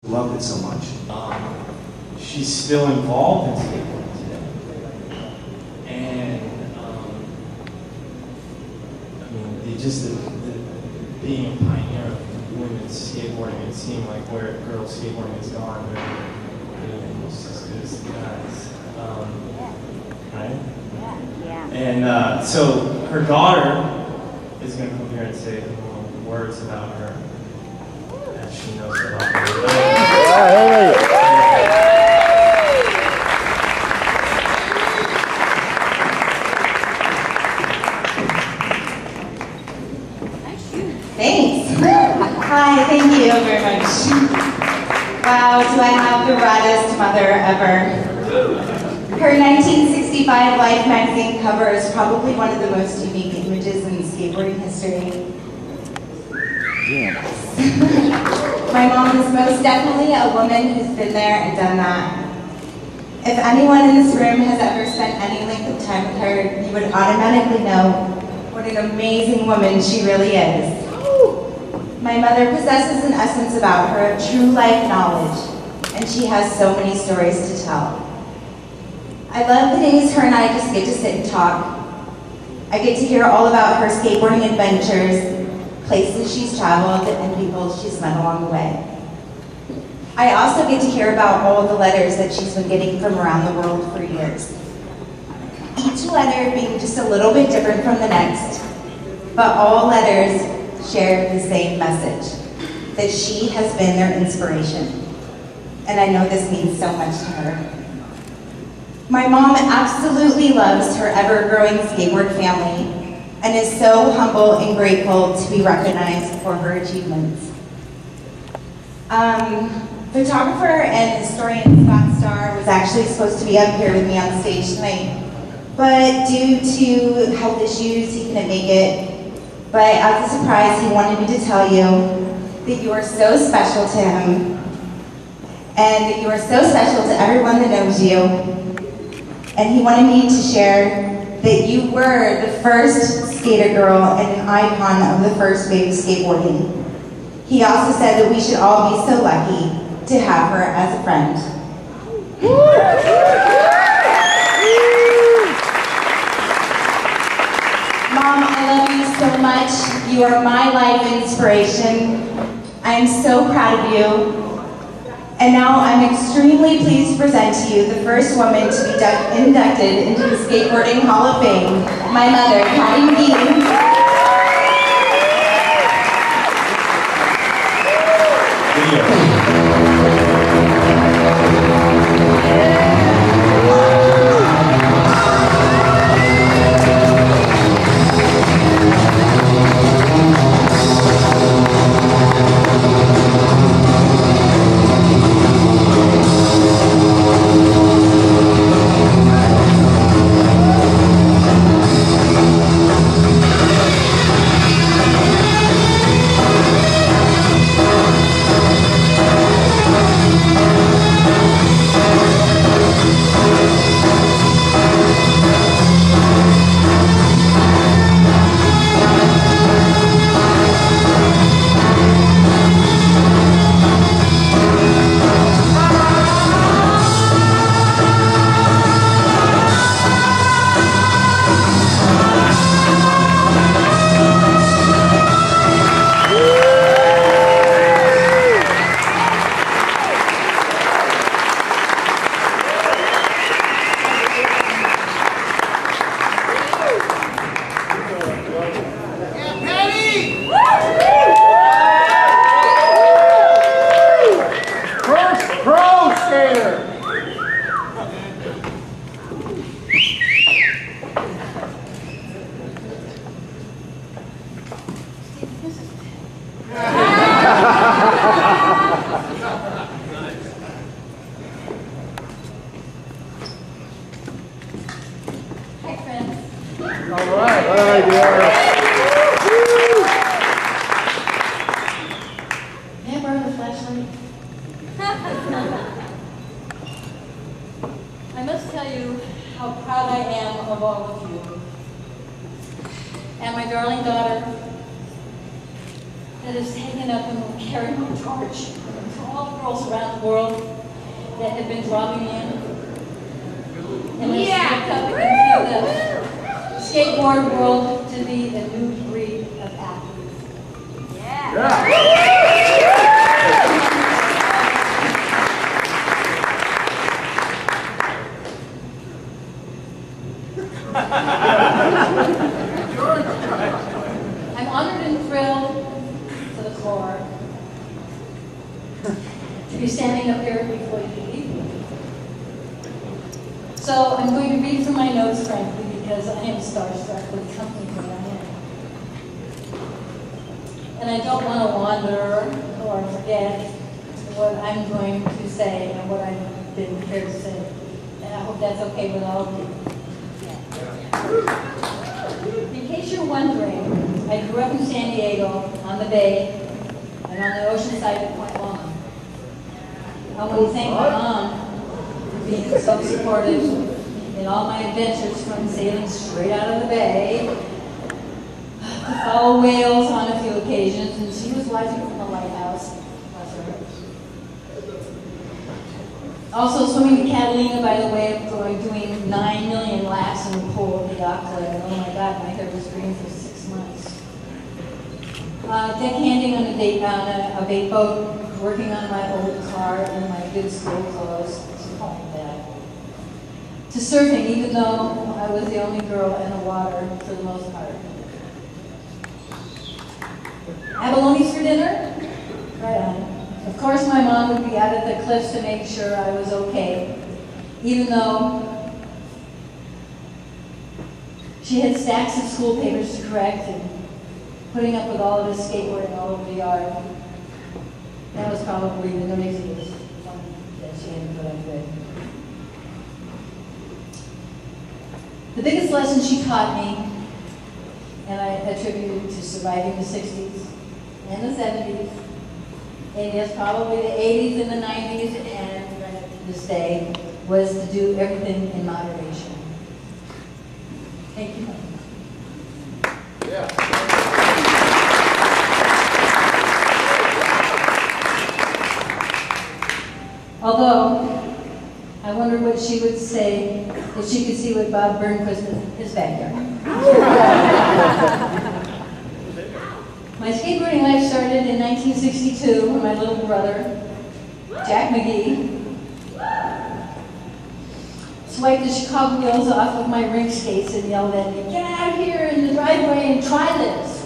Loved it so much. She's still involved in skateboarding today. And I mean, being a pioneer of women's skateboarding, it seemed like where girls skateboarding has gone, they're almost as good as the guys. Right? Yeah. And so her daughter is going to come here and say a couple words about her, as she knows about her. Thanks. Hi, thank you very much. Wow, do I have the raddest mother ever. Her 1965 Life magazine cover is probably one of the most unique images in skateboarding history. My mom is most definitely a woman who's been there and done that. If anyone in this room has ever spent any length of time with her, you would automatically know what an amazing woman she really is. My mother possesses an essence about her of true life knowledge, and she has so many stories to tell. I love the days her and I just get to sit and talk. I get to hear all about her skateboarding adventures, places she's traveled, and people she's met along the way. I also get to hear about all of the letters that she's been getting from around the world for years. Each letter being just a little bit different from the next, but all letters share the same message, that she has been their inspiration. And I know this means so much to her. My mom absolutely loves her ever-growing skateboard family and is so humble and grateful to be recognized for her achievements. Photographer and historian Scott Starr was actually supposed to be up here with me on stage tonight, but due to health issues, he couldn't make it. But as a surprise, he wanted me to tell you that you are so special to him, and that you are so special to everyone that knows you. And he wanted me to share that you were the first skater girl and an icon of the first wave of skateboarding. He also said that we should all be so lucky to have her as a friend. Mom, I love you so much. You are my life inspiration. I am so proud of you. And now I'm extremely pleased to present to you the first woman to be inducted into the Skateboarding Hall of Fame, my mother, Patti McGee. I must tell you how proud I am of all of you. And my darling daughter that has taken up and will carry my torch. all the girls around the world that have been dropping in. And let's look up and feel the skateboard world to be a new breed of athletes. I'm honored and thrilled to the core to be standing up here before you. So I'm going to read from my notes, frankly, because I am starstruck with the company that I am. And I don't want to wander or forget what I'm going to say and what I've been prepared to say. And I hope that's okay with all of you. In case you're wondering, I grew up in San Diego, on the bay, and on the ocean side of Point Long. I want to thank my mom for being so supportive in all my adventures, from sailing straight out of the bay to follow whales on a few occasions, and she was watching from the lighthouse. Bless her. Also swimming to Catalina, by the way, doing 9 million laps in the pool at the yacht club, and oh my God, my hair was green for 6 months. Deckhanding on a bait boat, working on my old car in my good school clothes, to surfing, even though I was the only girl in the water for the most part. Abalones for dinner? Right on. Of course, my mom would be out at the cliffs to make sure I was okay, even though she had stacks of school papers to correct and putting up with all of his skateboarding all over the yard. That was probably the noisiest one that she had to put up with. The biggest lesson she taught me, and I attribute it to surviving the 60s and the 70s, and yes, probably the 80s and the 90s, and to this day, was to do everything in moderation. Thank you. Although, I wonder what she would say if she could see what Bob Burnquist in his backyard. My skateboarding life started in 1962 when my little brother, Jack McGee, swiped the Chicago wheels off of my rink skates and yelled at me, "Get out of here in the driveway and try this."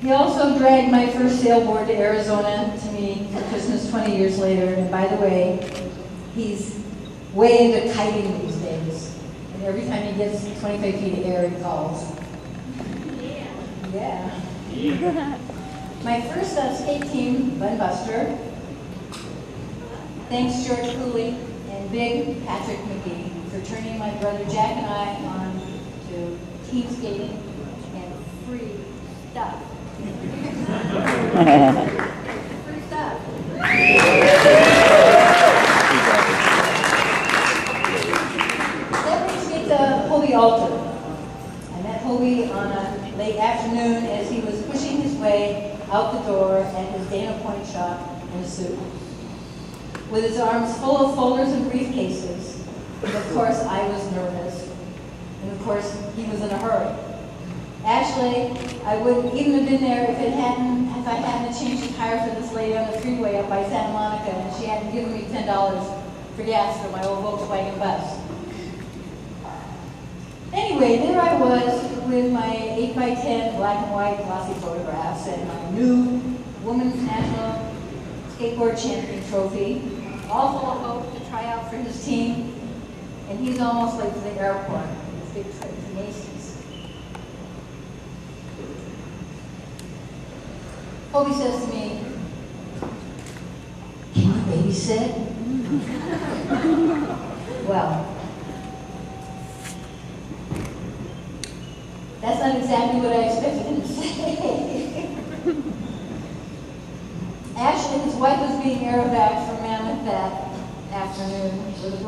He also dragged my first sailboard to Arizona to me for Christmas 20 years later. And by the way, he's way into kiting these days. And every time he gets 25 feet of air, he calls. Yeah. My first skate team, Bun Buster. Thanks George Cooley and Big Patrick McGee for turning my brother Jack and I on to team skating and free stuff. Free stuff. That brings me to Hobie Alter. I met Hobie on a late afternoon as he was pushing his way out the door at his Dana Point shop in a suit, with his arms full of folders and briefcases. And of course, I was nervous. And of course, he was in a hurry. Actually, I wouldn't even have been there if I hadn't changed the tire for this lady on the freeway up by Santa Monica, and she hadn't given me $10 for gas for my old Volkswagen bus. Anyway, there I was with my 8x10 black and white glossy photographs and my new Women's National Skateboard Champion trophy, all full of hope to try out for his team, and he's almost late to the airport with his big trip to Macy's. Hobie says to me, "Can you babysit?" Well, that's not exactly what I expected him to say. Actually, his wife was being aerobaged from Mammoth that afternoon with a